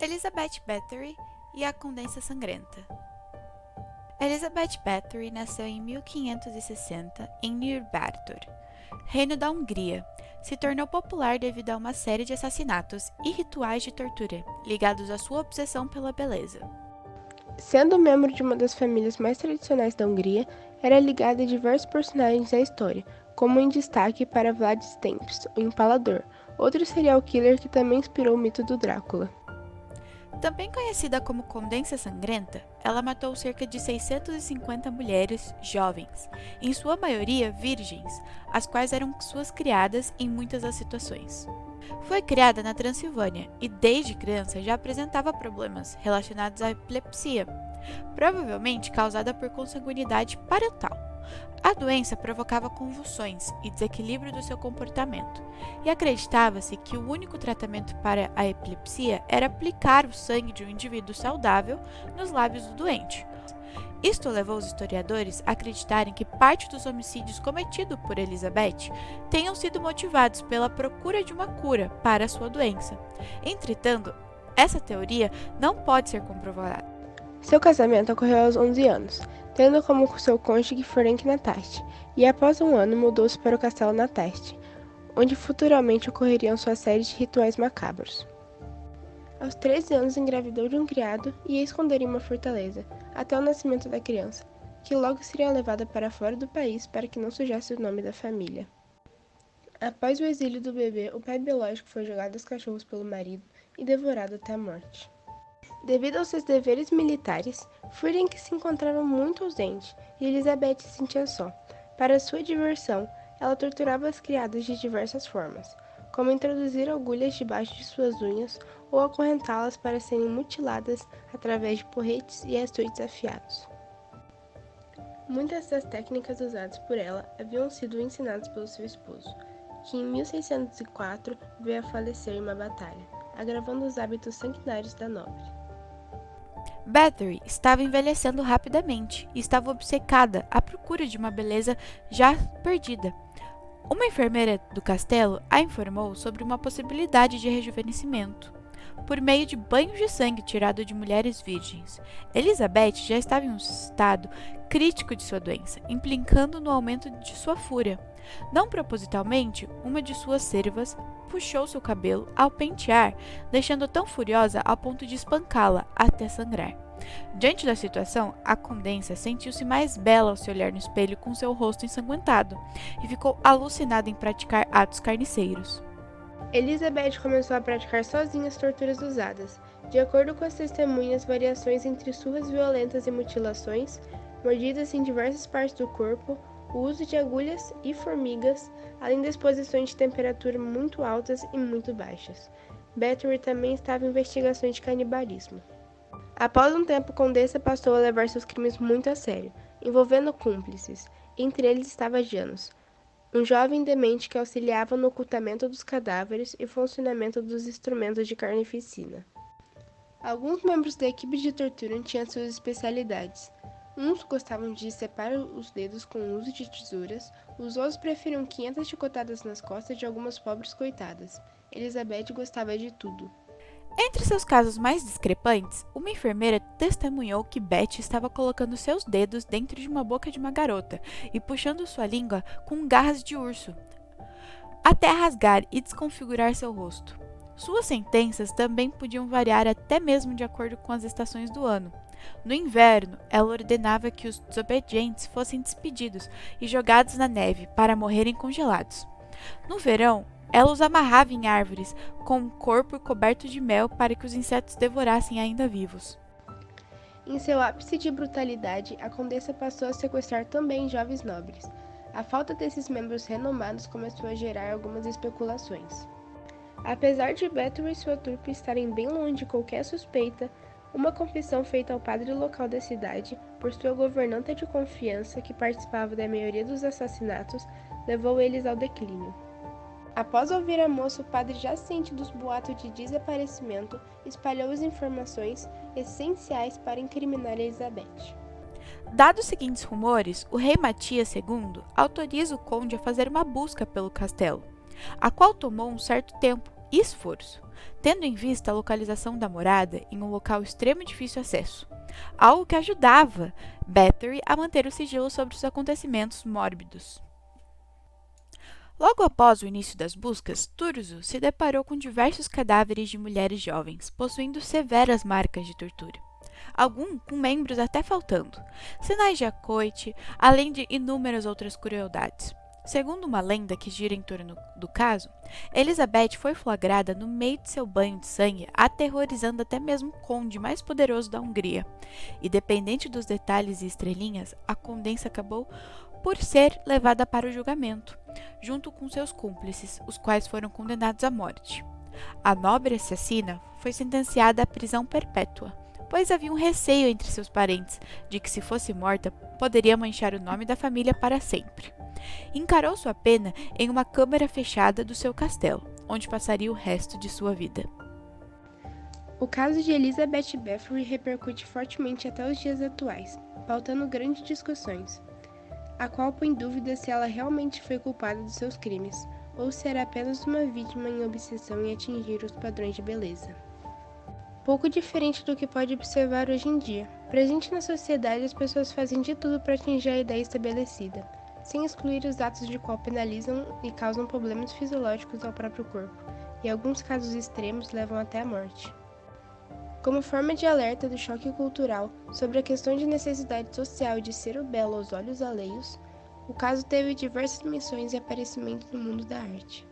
Elizabeth Bathory e a Condessa Sangrenta. Elizabeth Bathory nasceu em 1560 em Nyírbátor, Reino da Hungria. Se tornou popular devido a uma série de assassinatos e rituais de tortura ligados à sua obsessão pela beleza. Sendo membro de uma das famílias mais tradicionais da Hungria, era ligada a diversos personagens da história, como em destaque para Vlad Tepes, o Empalador, outro serial killer que também inspirou o mito do Drácula. Também conhecida como Condessa Sangrenta, ela matou cerca de 650 mulheres jovens, em sua maioria virgens, as quais eram suas criadas em muitas das situações. Foi criada na Transilvânia e desde criança já apresentava problemas relacionados à epilepsia, provavelmente causada por consanguinidade parental. A doença provocava convulsões e desequilíbrio do seu comportamento, e acreditava-se que o único tratamento para a epilepsia era aplicar o sangue de um indivíduo saudável nos lábios do doente. Isto levou os historiadores a acreditarem que parte dos homicídios cometidos por Elizabeth tenham sido motivados pela procura de uma cura para a sua doença. Entretanto, essa teoria não pode ser comprovada. Seu casamento ocorreu aos 11 anos, tendo como seu cônjuge Ferenc Nataste, e após um ano mudou-se para o castelo Nataste, onde futuramente ocorreriam sua série de rituais macabros. Aos 13 anos engravidou de um criado e a escondeu em uma fortaleza, até o nascimento da criança, que logo seria levada para fora do país para que não sujasse o nome da família. Após o exílio do bebê, o pai biológico foi jogado aos cachorros pelo marido e devorado até a morte. Devido aos seus deveres militares, Ferenc se encontrava muito ausente e Elizabeth se sentia só. Para sua diversão, ela torturava as criadas de diversas formas, como introduzir agulhas debaixo de suas unhas ou acorrentá-las para serem mutiladas através de porretes e açoites afiados. Muitas das técnicas usadas por ela haviam sido ensinadas pelo seu esposo, que em 1604 veio a falecer em uma batalha, agravando os hábitos sanguinários da nobre. Bathory estava envelhecendo rapidamente e estava obcecada à procura de uma beleza já perdida. Uma enfermeira do castelo a informou sobre uma possibilidade de rejuvenescimento por meio de banhos de sangue tirado de mulheres virgens. Elizabeth já estava em um estado crítico de sua doença, implicando no aumento de sua fúria. Não propositalmente, uma de suas servas puxou seu cabelo ao pentear, deixando-a tão furiosa ao ponto de espancá-la até sangrar. Diante da situação, a Condessa sentiu-se mais bela ao se olhar no espelho com seu rosto ensanguentado e ficou alucinada em praticar atos carniceiros. Elizabeth começou a praticar sozinha as torturas usadas. De acordo com as testemunhas, variações entre surras violentas e mutilações, mordidas em diversas partes do corpo, o uso de agulhas e formigas, além de exposições de temperatura muito altas e muito baixas. Bathory também estava em investigações de canibalismo. Após um tempo, Condessa passou a levar seus crimes muito a sério, envolvendo cúmplices. Entre eles estava Janos, um jovem demente que auxiliava no ocultamento dos cadáveres e funcionamento dos instrumentos de carnificina. Alguns membros da equipe de tortura tinham suas especialidades. Uns gostavam de separar os dedos com o uso de tesouras, os outros preferiam 500 chicotadas nas costas de algumas pobres coitadas. Elizabeth gostava de tudo. Entre seus casos mais discrepantes, uma enfermeira testemunhou que Betty estava colocando seus dedos dentro de uma boca de uma garota e puxando sua língua com garras de urso, até rasgar e desconfigurar seu rosto. Suas sentenças também podiam variar até mesmo de acordo com as estações do ano. No inverno, ela ordenava que os desobedientes fossem despedidos e jogados na neve para morrerem congelados. No verão, ela os amarrava em árvores, com o corpo coberto de mel para que os insetos devorassem ainda vivos. Em seu ápice de brutalidade, a Condessa passou a sequestrar também jovens nobres. A falta desses membros renomados começou a gerar algumas especulações. Apesar de Bathory e sua trupe estarem bem longe de qualquer suspeita, uma confissão feita ao padre local da cidade, por sua governanta de confiança que participava da maioria dos assassinatos, levou eles ao declínio. Após ouvir a moça, o padre, já ciente dos boatos de desaparecimento, espalhou as informações essenciais para incriminar Elizabeth. Dados os seguintes rumores, o rei Matias II autoriza o conde a fazer uma busca pelo castelo, a qual tomou um certo tempo e esforço, tendo em vista a localização da morada em um local extremo e difícil acesso, algo que ajudava Bathory a manter o sigilo sobre os acontecimentos mórbidos. Logo após o início das buscas, Turzo se deparou com diversos cadáveres de mulheres jovens, possuindo severas marcas de tortura. Alguns com membros até faltando, sinais de acoite, além de inúmeras outras crueldades. Segundo uma lenda que gira em torno do caso, Elizabeth foi flagrada no meio de seu banho de sangue, aterrorizando até mesmo o conde mais poderoso da Hungria. E dependente dos detalhes e estrelinhas, a Condessa acabou por ser levada para o julgamento, junto com seus cúmplices, os quais foram condenados à morte. A nobre assassina foi sentenciada à prisão perpétua, pois havia um receio entre seus parentes de que, se fosse morta, poderia manchar o nome da família para sempre. Encarou sua pena em uma câmara fechada do seu castelo, onde passaria o resto de sua vida. O caso de Elizabeth Bathory repercute fortemente até os dias atuais, pautando grandes discussões, a qual põe em dúvida se ela realmente foi culpada dos seus crimes, ou se era apenas uma vítima em obsessão em atingir os padrões de beleza. Pouco diferente do que pode observar hoje em dia. Presente na sociedade, as pessoas fazem de tudo para atingir a ideia estabelecida, sem excluir os atos de qual penalizam e causam problemas fisiológicos ao próprio corpo, e alguns casos extremos levam até a morte. Como forma de alerta do choque cultural sobre a questão de necessidade social de ser o belo aos olhos alheios, o caso teve diversas menções e aparecimentos no mundo da arte.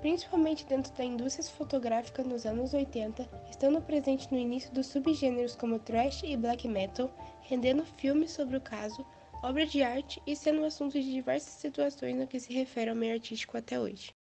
Principalmente dentro da indústria fotográfica nos anos 80, estando presente no início dos subgêneros como thrash e black metal, rendendo filmes sobre o caso, obras de arte e sendo assunto de diversas situações no que se refere ao meio artístico até hoje.